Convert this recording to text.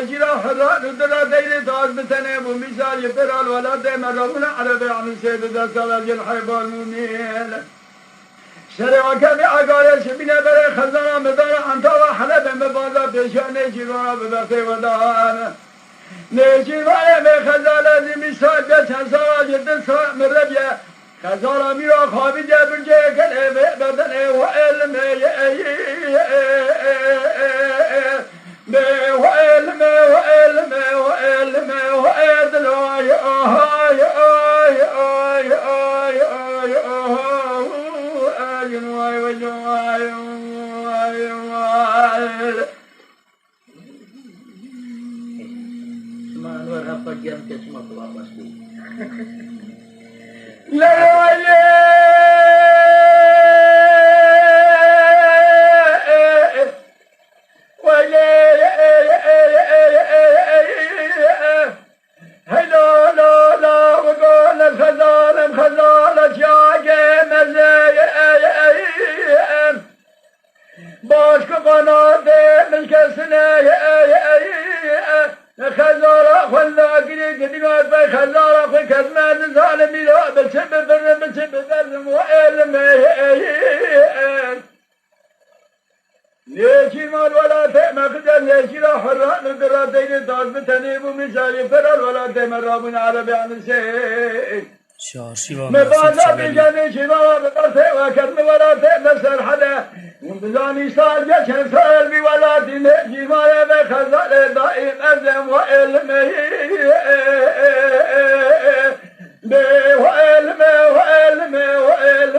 نجيرا حرات ودرا دير دار بتنه ومثال يبرال ولا دم ربنا عربي عن سيد الدسال الحيب المؤمن شرع كم عقارش بنا بر خزانة مدار أنت وحلب مبارا بشان نجيرا ببرتي ودان نجيرا بخزانة مثال بتنسا جد سا مربيا خزانة ميرا خابي جبر جكل بدن وعلم وعلم وعلم وعلم وعدل Başka kanadı mülkesine خزارة خلا قري قديمات بي خزارة في كزمان ظالمي لا بسبب برم بسبب وإلم ليشي مال ولا تأمى خدر ليشي لا حرات نقرأ دين داز بتنيب ومثالي فرال ولا تأمى رابن عربي عن الشيء مبادر بجاني شباب بقرته وكرم ولا تأمى سرحده وبزاني سال جشن سال بي ولا تنجي ما يبي خزر دائم أزم وإلمه وإلمه وإلمه وإلمه